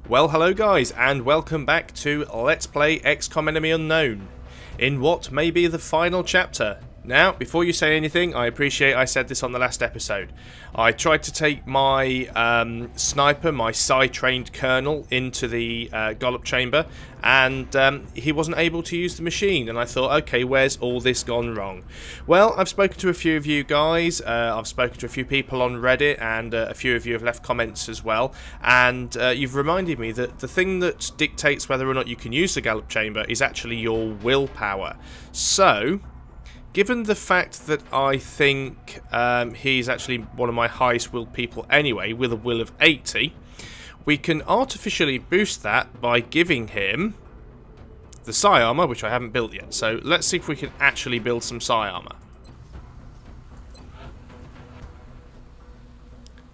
Well, hello guys, and welcome back to Let's Play XCom Enemy Unknown, in what may be the final chapter. Now, before you say anything, I appreciate I said this on the last episode. I tried to take my sniper, my psi-trained colonel, into the Gollop chamber, and he wasn't able to use the machine, and I thought, okay, where's all this gone wrong? Well, I've spoken to a few of you guys, I've spoken to a few people on Reddit, and a few of you have left comments as well, and you've reminded me that the thing that dictates whether or not you can use the Gollop chamber is actually your willpower. So, given the fact that I think he's actually one of my highest willed people anyway, with a will of 80, we can artificially boost that by giving him the psi armor, which I haven't built yet. So let's see if we can actually build some psi armor.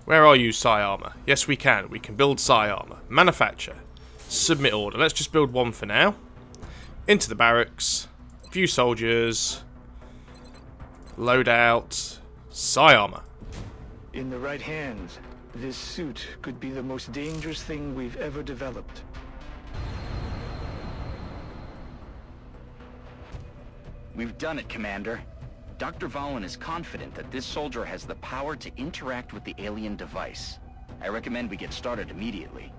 Where are you, psi armor? Yes, we can. We can build psi armor. Manufacture. Submit order. Let's just build one for now. Into the barracks. Few soldiers. Load out psi armor. In the right hands, this suit could be the most dangerous thing we've ever developed. We've done it, Commander. Dr. Valen is confident that this soldier has the power to interact with the alien device. I recommend we get started immediately.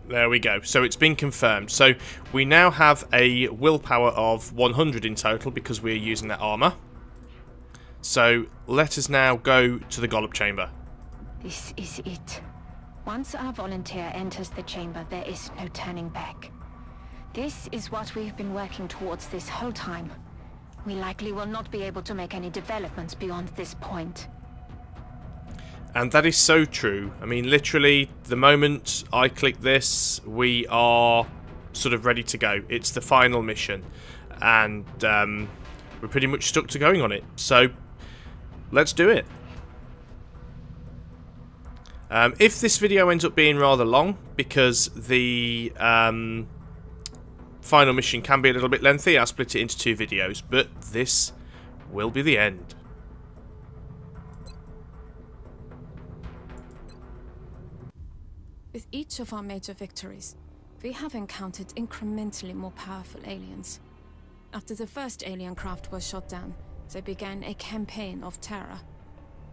There we go. So it's been confirmed. So we now have a willpower of 100 in total because we're using that armor. So let us now go to the Gollop chamber. This is it. Once our volunteer enters the chamber, there is no turning back. This is what we've been working towards this whole time. We likely will not be able to make any developments beyond this point. And that is so true. I mean, literally, the moment I click this, we are sort of ready to go. It's the final mission. And we're pretty much stuck to going on it. So let's do it. If this video ends up being rather long, because the final mission can be a little bit lengthy, I'll split it into two videos, but this will be the end. With each of our major victories, we have encountered incrementally more powerful aliens. After the first alien craft was shot down, they began a campaign of terror.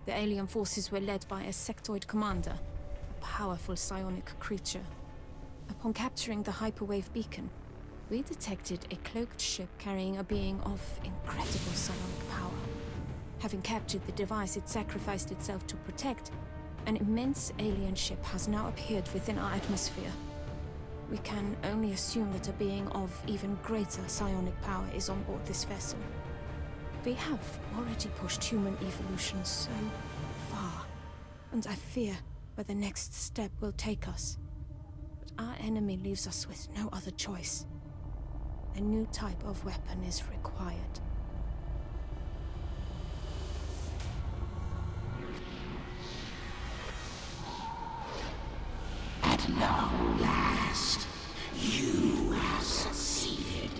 The alien forces were led by a sectoid commander, a powerful psionic creature. Upon capturing the hyperwave beacon, we detected a cloaked ship carrying a being of incredible psionic power. Having captured the device it sacrificed itself to protect, an immense alien ship has now appeared within our atmosphere. We can only assume that a being of even greater psionic power is on board this vessel. We have already pushed human evolution so far, and I fear where the next step will take us. But our enemy leaves us with no other choice. A new type of weapon is required. At long last, you have succeeded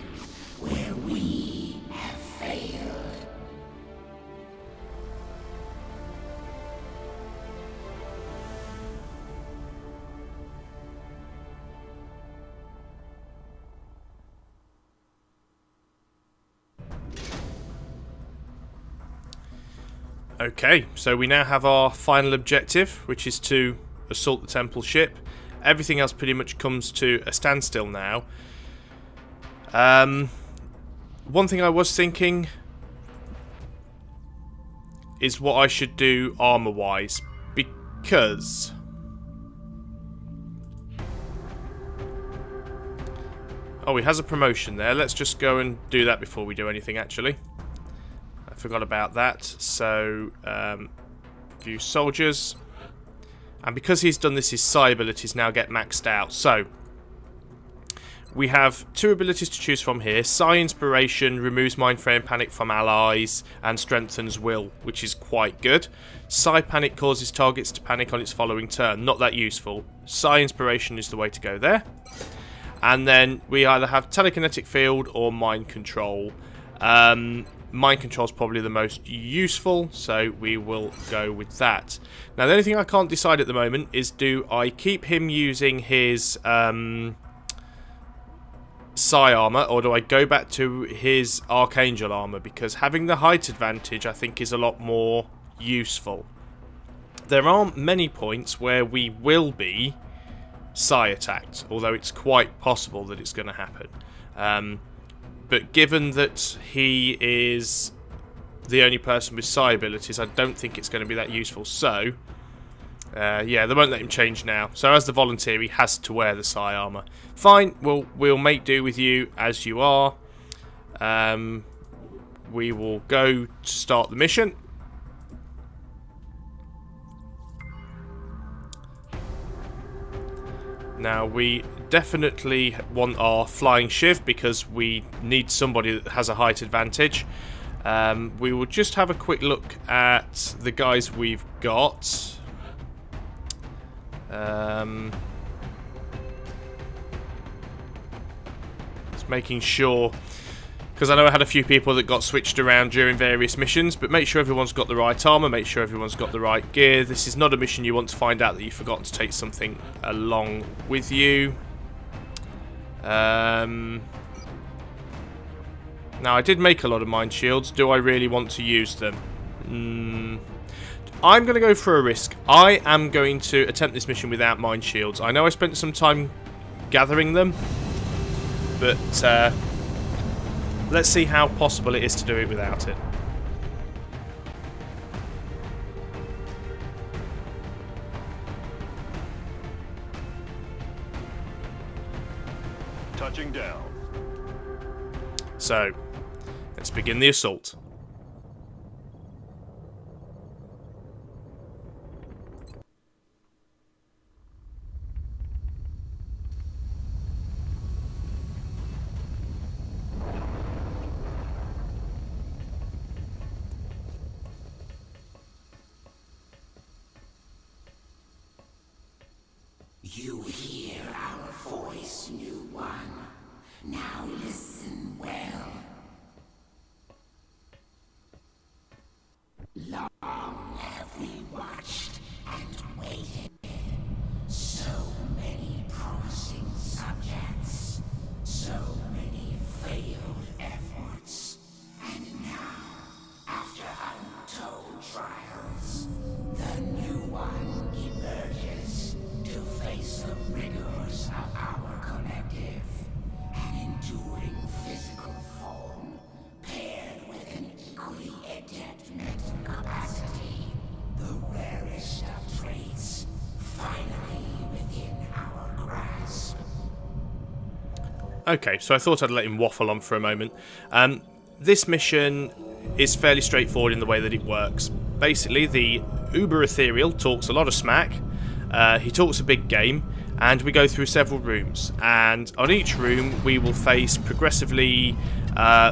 where we have failed. Okay, so we now have our final objective, which is to assault the temple ship. Everything else pretty much comes to a standstill now. One thing I was thinking is what I should do armor-wise, because oh, he has a promotion there. Let's just go and do that before we do anything, actually. I forgot about that. So, view soldiers. And because he's done this, his psi abilities now get maxed out. So, we have two abilities to choose from here. Psi Inspiration removes Mind Frame Panic from allies and strengthens will, which is quite good. Psi Panic causes targets to panic on its following turn. Not that useful. Psi Inspiration is the way to go there. And then we either have Telekinetic Field or Mind Control. mind control is probably the most useful, so we will go with that. Now, the only thing I can't decide at the moment is, do I keep him using his Psi armor, or do I go back to his Archangel armor? Because having the height advantage, I think, is a lot more useful. There aren't many points where we will be Psi attacked, although it's quite possible that it's going to happen. But given that he is the only person with Psi abilities, I don't think it's going to be that useful. So, yeah, they won't let him change now. So as the volunteer, he has to wear the Psi armor. Fine, we'll make do with you as you are. We will go to start the mission. Now, we definitely want our flying shiv because we need somebody that has a height advantage. We will just have a quick look at the guys we've got. Just making sure, because I know I had a few people that got switched around during various missions, but make sure everyone's got the right armor, make sure everyone's got the right gear. This is not a mission you want to find out that you've forgotten to take something along with you. Now, I did make a lot of mind shields. Do I really want to use them? I'm going to go for a risk. I am going to attempt this mission without mind shields. I know I spent some time gathering them, but let's see how possible it is to do it without it. Touching down. So, let's begin the assault. You hear our voice, new one. Now listen well. Long have we watched and waited. So many promising subjects, so many failed efforts, and now, after untold trials, the new one emerges to face the rigors of our collective. An enduring physical form, paired with an equally adept mental capacity. The rarest of traits, finally within our grasp. Okay, so I thought I'd let him waffle on for a moment. This mission is fairly straightforward in the way that it works. Basically, the Uber Ethereal talks a lot of smack. He talks a big game, and we go through several rooms. And on each room, we will face progressively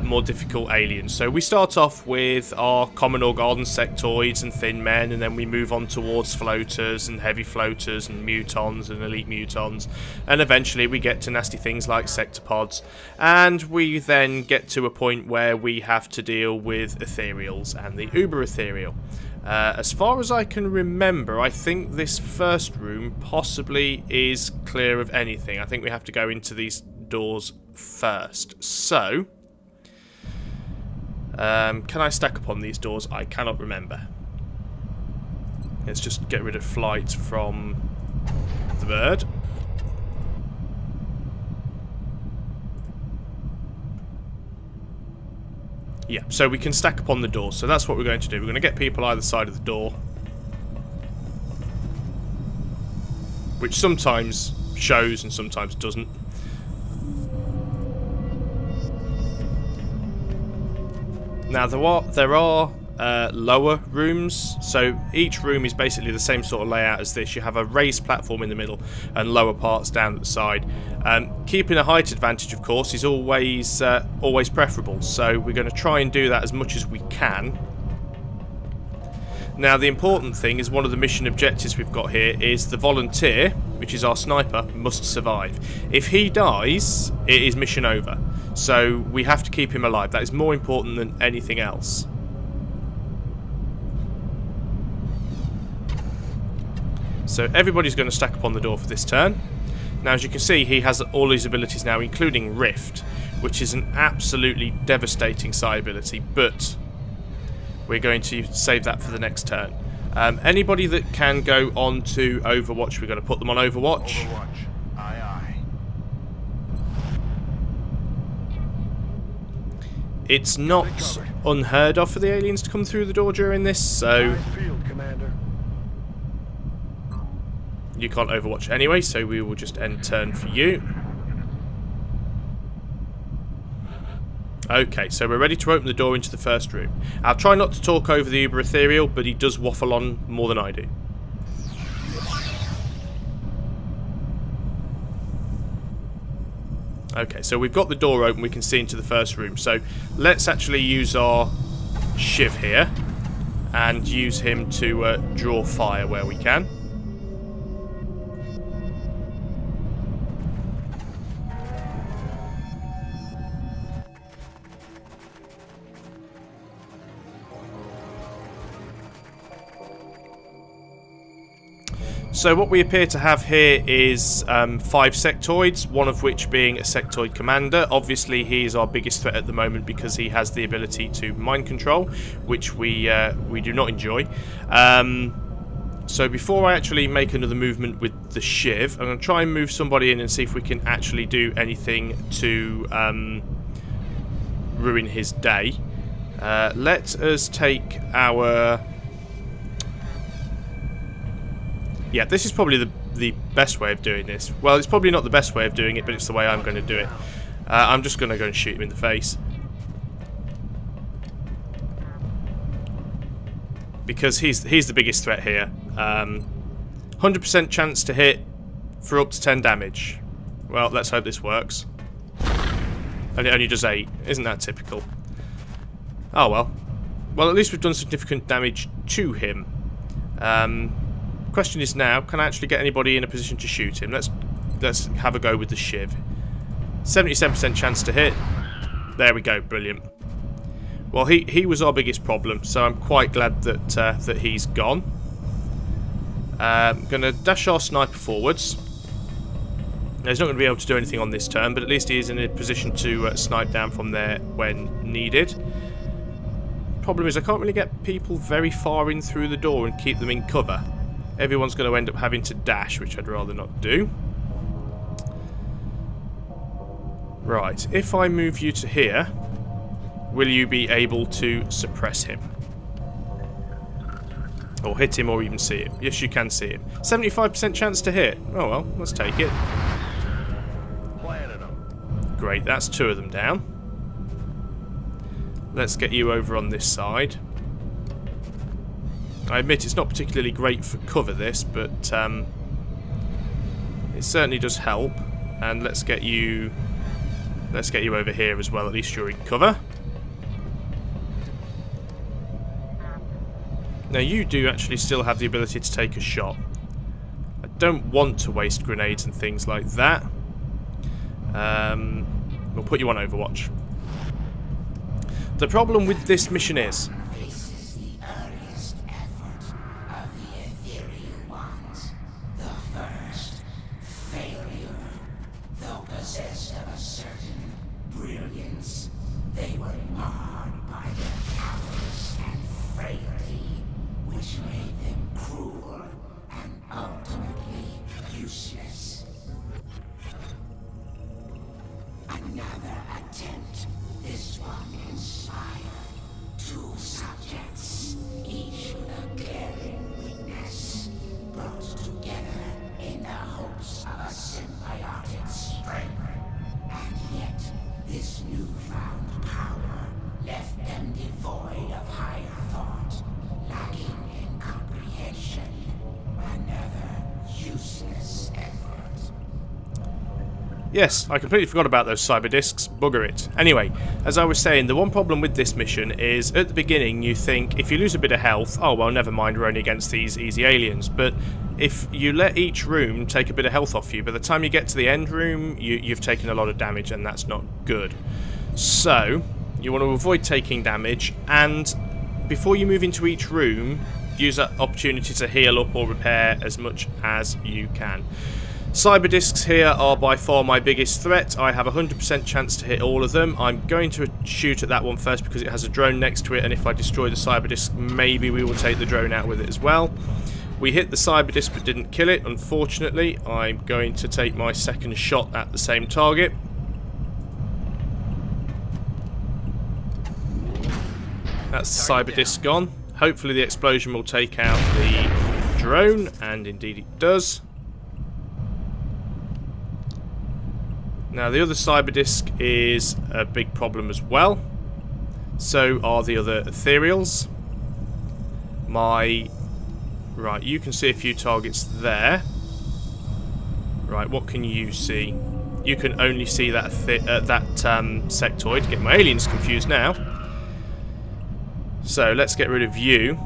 more difficult aliens. So we start off with our common or garden sectoids and thin men, and then we move on towards floaters and heavy floaters and mutons and elite mutons, and eventually we get to nasty things like sectopods, and we then get to a point where we have to deal with ethereals and the Uber Ethereal. As far as I can remember, I think this first room possibly is clear of anything. I think we have to go into these doors first. So, can I stack upon these doors? I cannot remember. Let's just get rid of flight from the bird. Yeah, so we can stack upon the door. So that's what we're going to do. We're going to get people either side of the door, which sometimes shows and sometimes doesn't. Now there are lower rooms, so each room is basically the same sort of layout as this. You have a raised platform in the middle and lower parts down at the side. Keeping a height advantage, of course, is always preferable, so we're going to try and do that as much as we can. Now, the important thing is one of the mission objectives we've got here is the volunteer, which is our sniper, must survive. If he dies, it is mission over. So we have to keep him alive. That is more important than anything else. So everybody's going to stack up on the door for this turn. Now, as you can see, he has all his abilities now, including Rift, which is an absolutely devastating psi ability, but we're going to save that for the next turn. Anybody that can go on to Overwatch, we're going to put them on Overwatch. Overwatch. Aye, aye. It's not unheard of for the aliens to come through the door during this, so Nice field, Commander. you can't Overwatch anyway, so we will just end turn for you. Okay, so we're ready to open the door into the first room. I'll try not to talk over the Uber Ethereal, but he does waffle on more than I do. Okay, so we've got the door open, we can see into the first room. So let's actually use our Shiv here and use him to draw fire where we can. So what we appear to have here is 5 sectoids, one of which being a sectoid commander. Obviously he is our biggest threat at the moment because he has the ability to mind control, which we do not enjoy. So before I actually make another movement with the Shiv, I'm going to try and move somebody in and see if we can actually do anything to ruin his day. Let us take our... Yeah, this is probably the best way of doing this. Well, it's probably not the best way of doing it, but it's the way I'm going to do it. I'm just going to go and shoot him in the face. Because he's the biggest threat here. 100% chance to hit for up to 10 damage. Well, let's hope this works. And it only does 8. Isn't that typical? Oh well. Well, at least we've done significant damage to him. Question is now, can I actually get anybody in a position to shoot him? Let's have a go with the Shiv. 77% chance to hit. There we go, brilliant. Well, he was our biggest problem, so I'm quite glad that that he's gone. I'm going to dash our sniper forwards. Now, he's not going to be able to do anything on this turn, but at least he is in a position to snipe down from there when needed. Problem is, I can't really get people very far in through the door and keep them in cover. Everyone's going to end up having to dash, which I'd rather not do. Right, if I move you to here, will you be able to suppress him? Or hit him or even see him? Yes, you can see him. 75% chance to hit. Oh well, let's take it. Great, that's 2 of them down. Let's get you over on this side. I admit it's not particularly great for cover, this, but it certainly does help. And let's get you over here as well. At least you're in cover. Now you do actually still have the ability to take a shot. I don't want to waste grenades and things like that. We'll put you on Overwatch. The problem with this mission is... Another attempt, this one inspired to Yes, I completely forgot about those cyber discs. Bugger it. Anyway, as I was saying, the one problem with this mission is at the beginning you think if you lose a bit of health, oh well, never mind, we're only against these easy aliens. But if you let each room take a bit of health off you, by the time you get to the end room, you've taken a lot of damage, and that's not good. So, you want to avoid taking damage, and before you move into each room, use that opportunity to heal up or repair as much as you can. Cyber discs here are by far my biggest threat. I have a 100% chance to hit all of them. I'm going to shoot at that one first because it has a drone next to it, and if I destroy the cyber disc, maybe we will take the drone out with it as well. We hit the cyber disc but didn't kill it, unfortunately. I'm going to take my second shot at the same target. That's the cyber disc gone. Hopefully the explosion will take out the drone, and indeed it does. Now the other cyber disc is a big problem as well. So are the other ethereals. Right, you can see a few targets there. Right, what can you see? You can only see that sectoid. Get my aliens confused now. So let's get rid of you.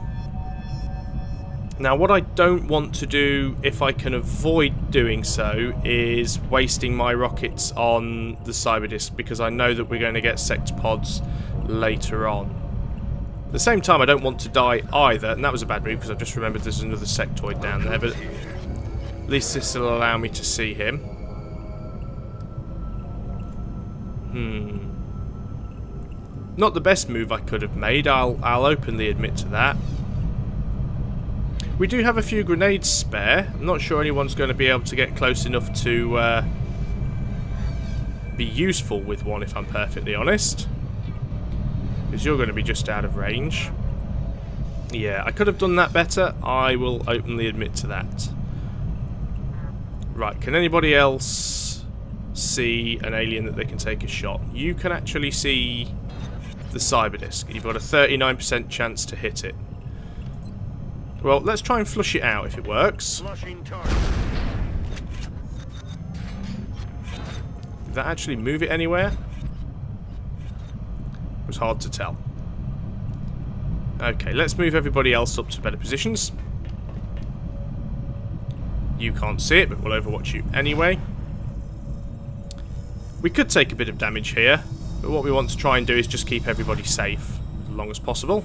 Now what I don't want to do, if I can avoid doing so, is wasting my rockets on the cyber disc, because I know that we're going to get sector pods later on. At the same time, I don't want to die either, and that was a bad move because I've just remembered there's another sectoid down there, but at least this will allow me to see him. Not the best move I could have made, I'll openly admit to that. We do have a few grenades spare. I'm not sure anyone's going to be able to get close enough to be useful with one, if I'm perfectly honest. Because you're going to be just out of range. Yeah, I could have done that better. I will openly admit to that. Right, can anybody else see an alien that they can take a shot? You can actually see the cyber disc. You've got a 39% chance to hit it. Well, let's try and flush it out if it works. Did that actually move it anywhere? It was hard to tell. Okay, let's move everybody else up to better positions. You can't see it, but we'll overwatch you anyway. We could take a bit of damage here, but what we want to try and do is just keep everybody safe as long as possible.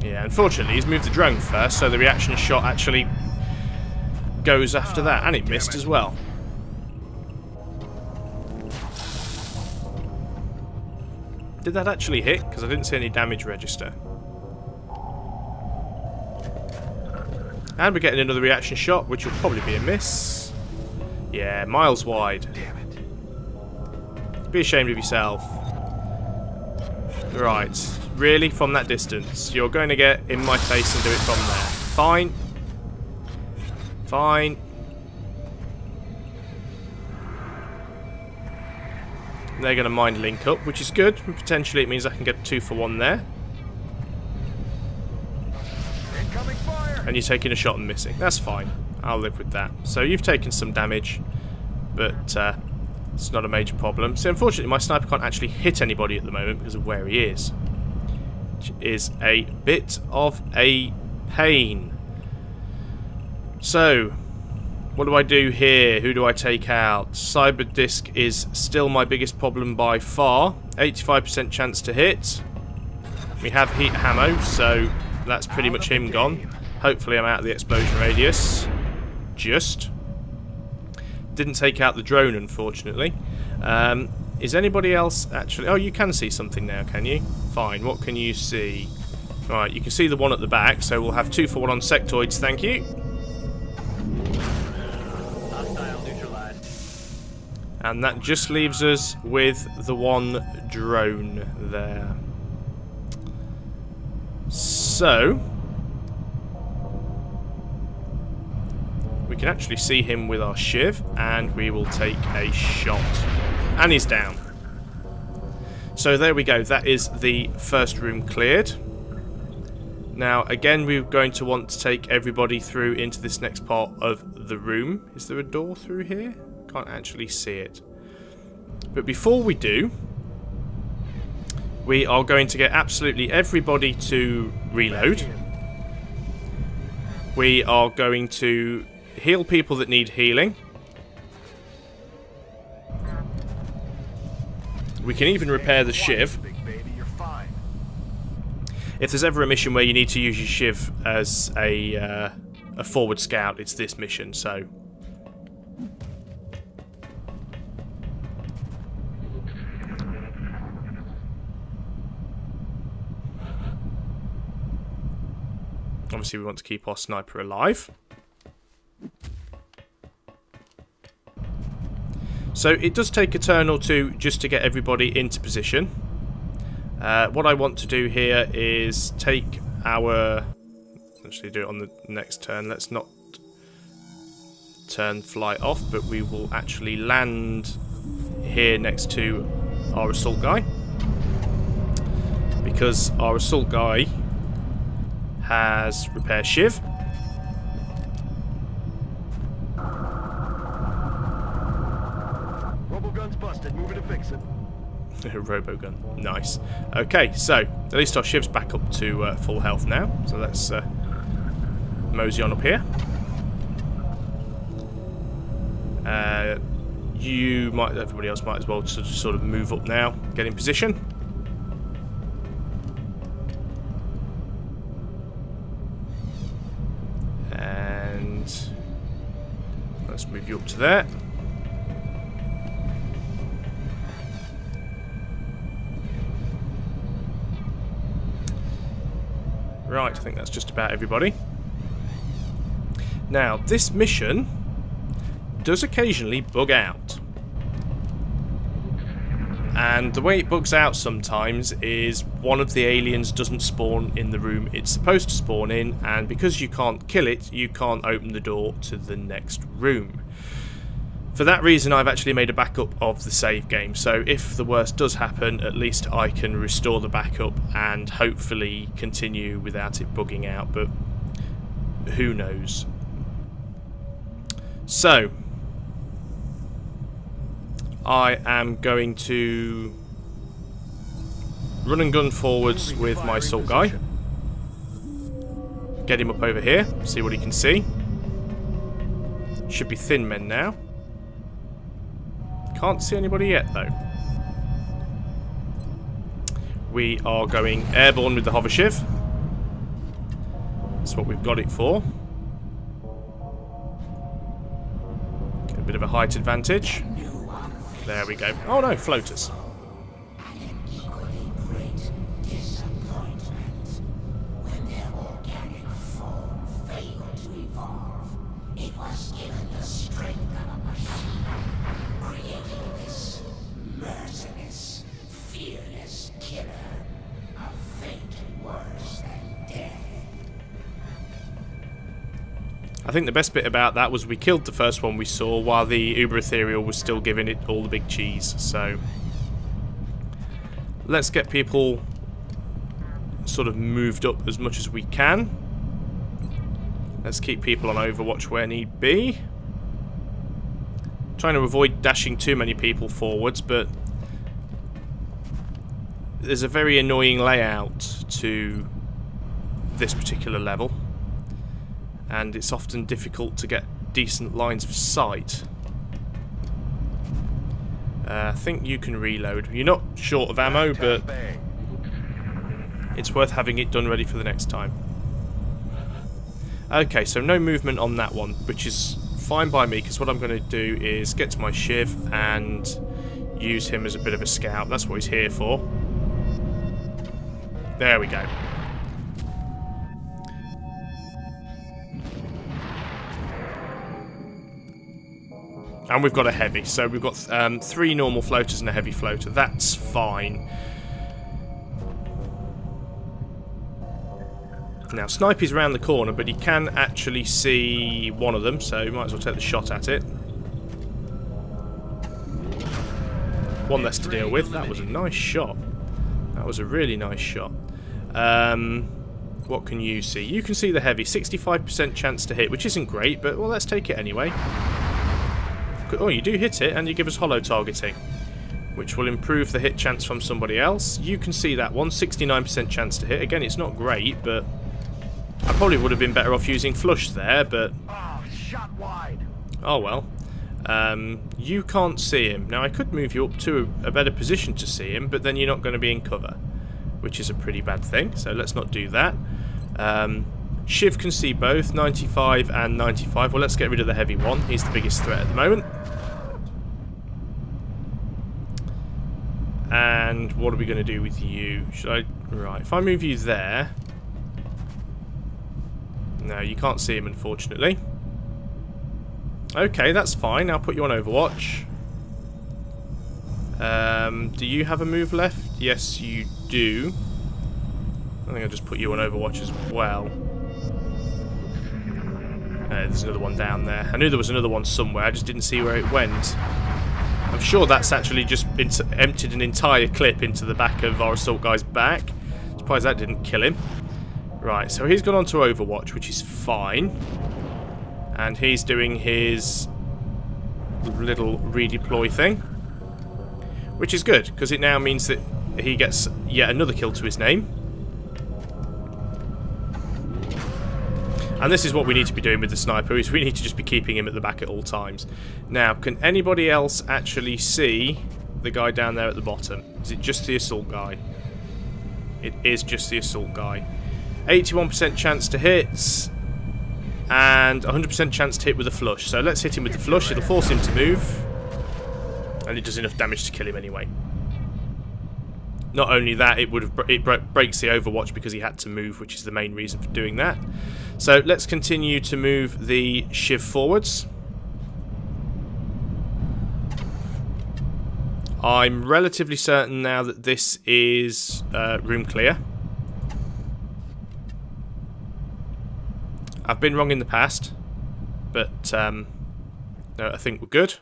Yeah, unfortunately he's moved the drone first, so the reaction shot actually goes after that, and it missed as well. Did that actually hit? Because I didn't see any damage register. And we're getting another reaction shot, which will probably be a miss. Yeah, miles wide. Damn it. Be ashamed of yourself. Right. Really? From that distance? You're going to get in my face and do it from there. Fine. Fine. They're going to mind link up, which is good. Potentially it means I can get a 2-for-1 there. And you're taking a shot and missing. That's fine. I'll live with that. So you've taken some damage, but it's not a major problem. So unfortunately my sniper can't actually hit anybody at the moment because of where he is, which is a bit of a pain. So what do I do here? Who do I take out? Cyber disc is still my biggest problem by far. 85% chance to hit. We have heat ammo, so that's pretty much him gone. Hopefully I'm out of the explosion radius. Just. Didn't take out the drone, unfortunately. Is anybody else actually... Oh, you can see something now, can you? Fine, what can you see? Right, you can see the one at the back, so we'll have 2-for-1 on sectoids, thank you. And that just leaves us with the one drone there. So... we can actually see him with our shiv, and we will take a shot. And he's down. So there we go, that is the first room cleared. Now, again, we're going to want to take everybody through into this next part of the room. Is there a door through here? Can't actually see it. But before we do, we are going to get absolutely everybody to reload. We are going to heal people that need healing. We can even repair the shiv. If there's ever a mission where you need to use your shiv as a forward scout, it's this mission, so... Obviously we want to keep our sniper alive. So it does take a turn or two just to get everybody into position. What I want to do here is take our... Actually do it on the next turn. Let's not turn flight off, but we will actually land here next to our assault guy. Because our assault guy has repair shiv. Robogun's busted. Moving to fix it. Robogun. Nice. Okay, so at least our shiv's back up to full health now. So let's mosey on up here. Everybody else might as well sort of move up now, get in position. And let's move you up to there. Right, I think that's just about everybody. Now, this mission does occasionally bug out. And the way it bugs out sometimes is one of the aliens doesn't spawn in the room it's supposed to spawn in, and because you can't kill it, you can't open the door to the next room. For that reason, I've actually made a backup of the save game, so if the worst does happen, at least I can restore the backup and hopefully continue without it bugging out, but who knows. So, I am going to run and gun forwards with my assault guy. Get him up over here, see what he can see. Should be thin men now. Can't see anybody yet, though. We are going airborne with the hover shiv. That's what we've got it for. Get a bit of a height advantage. There we go. Oh no, floaters. I think the best bit about that was we killed the first one we saw while the Uber Ethereal was still giving it all the big cheese. So let's get people sort of moved up as much as we can. Let's keep people on Overwatch where need be. Trying to avoid dashing too many people forwards, but there's a very annoying layout to this particular level, and it's often difficult to get decent lines of sight. I think you can reload. You're not short of ammo, but it's worth having it done ready for the next time. Okay, so no movement on that one, which is fine by me, because what I'm going to do is get to my shiv and use him as a bit of a scout. That's what he's here for. There we go. And we've got a heavy, so we've got 3 normal floaters and a heavy floater. That's fine. Now, Snipey's around the corner, but he can actually see one of them, so we might as well take the shot at it. One less to deal with. That was a nice shot. That was a really nice shot. What can you see? You can see the heavy. 65% chance to hit, which isn't great, but, well, let's take it anyway. Oh, you do hit it, and you give us hollow targeting, which will improve the hit chance from somebody else. You can see that one. 69% chance to hit. Again, it's not great, but I probably would have been better off using flush there, but... Oh, shot wide. Oh, well. You can't see him. Now, I could move you up to a better position to see him, but then you're not going to be in cover, which is a pretty bad thing, so let's not do that. Shiv can see both, 95 and 95. Well, let's get rid of the heavy one. He's the biggest threat at the moment. And what are we going to do with you? Should I... Right, if I move you there... No, you can't see him, unfortunately. Okay, that's fine. I'll put you on Overwatch. Do you have a move left? Yes, you do. I think I'll just put you on Overwatch as well. There's another one down there. I knew there was another one somewhere. I just didn't see where it went. I'm sure that's actually just emptied an entire clip into the back of our assault guy's back. Surprised that didn't kill him. Right, so he's gone on to Overwatch, which is fine. And he's doing his little redeploy thing, which is good, because it now means that he gets yet another kill to his name. And this is what we need to be doing with the sniper, is we need to just be keeping him at the back at all times. Now, can anybody else actually see the guy down there at the bottom? Is it just the assault guy? It is just the assault guy. 81% chance to hit, and 100% chance to hit with a flush. So let's hit him with the flush. It'll force him to move, and it does enough damage to kill him anyway. Not only that, it breaks the Overwatch because he had to move, which is the main reason for doing that. So let's continue to move the Shiv forwards. I'm relatively certain now that this is room clear. I've been wrong in the past, but no, I think we're good.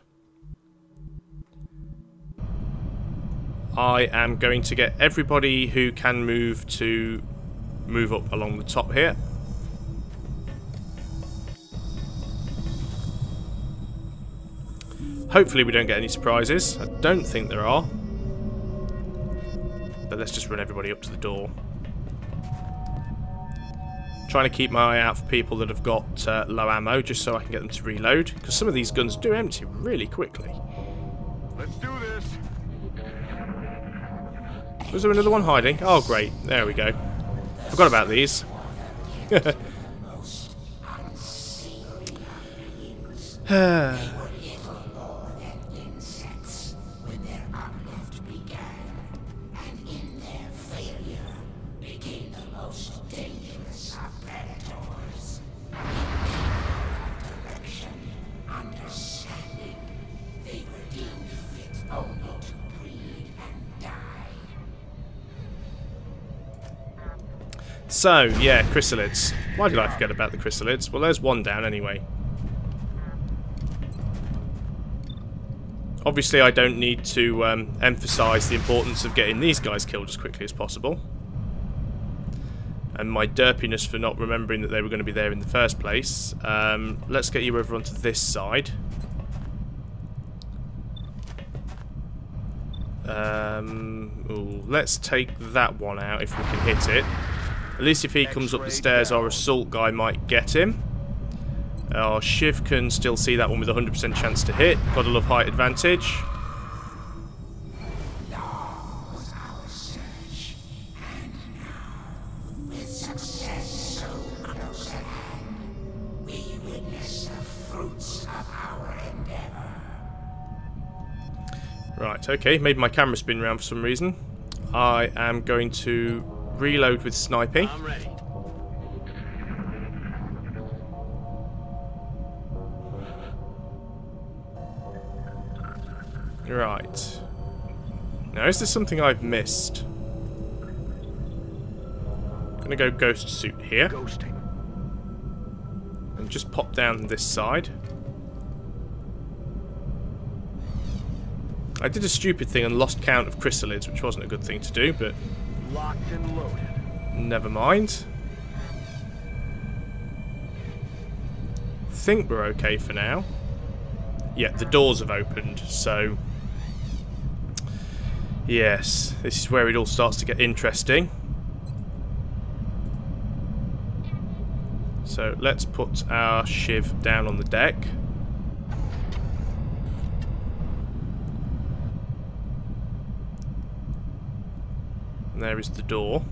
I am going to get everybody who can move to move up along the top here. Hopefully we don't get any surprises. I don't think there are. But let's just run everybody up to the door. Trying to keep my eye out for people that have got low ammo, just so I can get them to reload, because some of these guns do empty really quickly. Let's do this. Was there another one hiding? Oh, great. There we go. Forgot about these. So, yeah, chrysalids. Why did I forget about the chrysalids? Well, there's one down anyway. Obviously, I don't need to emphasise the importance of getting these guys killed as quickly as possible. And my derpiness for not remembering that they were going to be there in the first place. Let's get you over onto this side. Ooh, let's take that one out if we can hit it. At least if he comes up the stairs, our assault guy might get him. Our Shiv can still see that one with 100% chance to hit. Gotta love height advantage. Right, okay, made my camera spin round for some reason. I am going to reload with sniping. I'm ready. Right. Now, is there something I've missed? I'm gonna go ghost suit here. Ghosting. And just pop down this side. I did a stupid thing and lost count of chrysalids, which wasn't a good thing to do, but Locked and loaded. never mind. think we're okay for now. Yeah, the doors have opened, so... Yes, this is where it all starts to get interesting. So let's put our shiv down on the deck. And there is the door.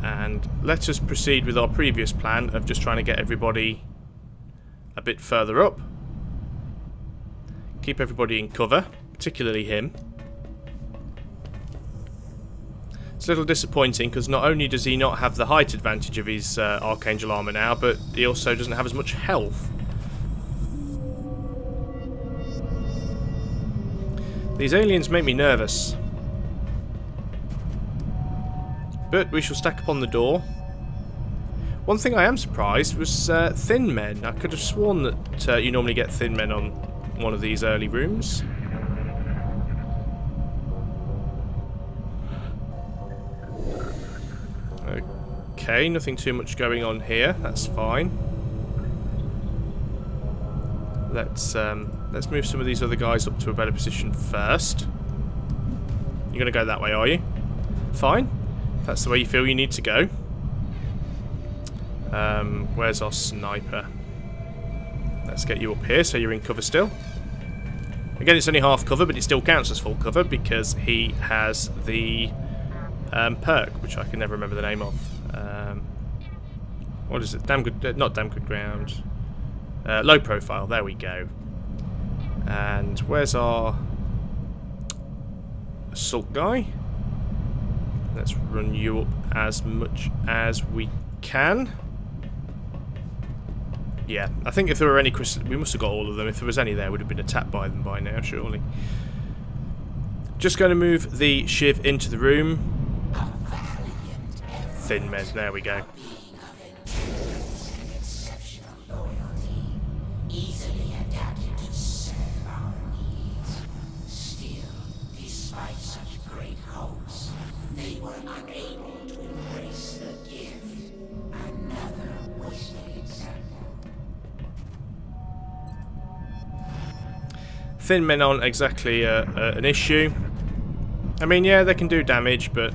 And let us proceed with our previous plan of just trying to get everybody a bit further up. Keep everybody in cover, particularly him. It's a little disappointing because not only does he not have the height advantage of his Archangel armor now, but he also doesn't have as much health. These aliens make me nervous. But we shall stack upon the door. One thing I am surprised was thin men. I could have sworn that you normally get thin men on one of these early rooms. Okay, nothing too much going on here. That's fine. Let's move some of these other guys up to a better position first. You're going to go that way, are you? Fine. If that's the way you feel you need to go. Where's our sniper? Let's get you up here so you're in cover still. Again, it's only half cover, but it still counts as full cover because he has the perk, which I can never remember the name of. What is it? Damn good, not damn good ground. Low profile. There we go. And where's our assault guy? Let's run you up as much as we can. Yeah, I think if there were any crystals, we must have got all of them. If there was any there, would have been attacked by them by now, surely. Just going to move the shiv into the room. Thin men, there we go. Thin men aren't exactly an issue. I mean, yeah, they can do damage, but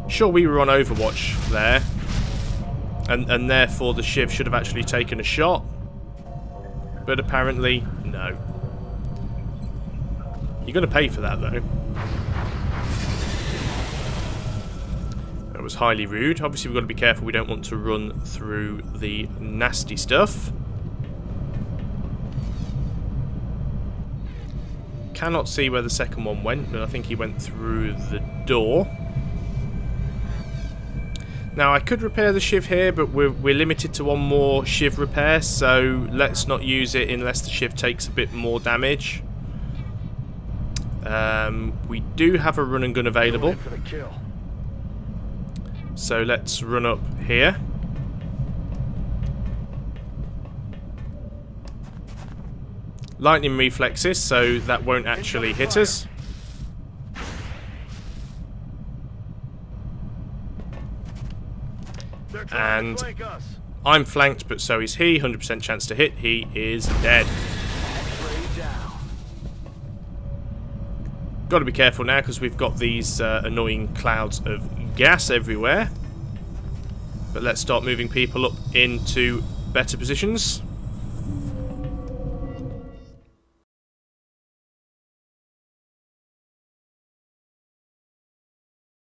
sure, we were on Overwatch there, and therefore the shiv should have actually taken a shot, but apparently no. You're going to pay for that, though. That was highly rude. Obviously, we've got to be careful. We don't want to run through the nasty stuff. Cannot see where the second one went, but I think he went through the door. Now, I could repair the shiv here, but we're limited to one more shiv repair, so let's not use it unless the shiv takes a bit more damage. We do have a run and gun available, so let's run up here. Lightning reflexes, so that won't actually hit us. And I'm flanked, but so is he. 100% chance to hit. He is dead. Got to be careful now because we've got these annoying clouds of gas everywhere. But let's start moving people up into better positions.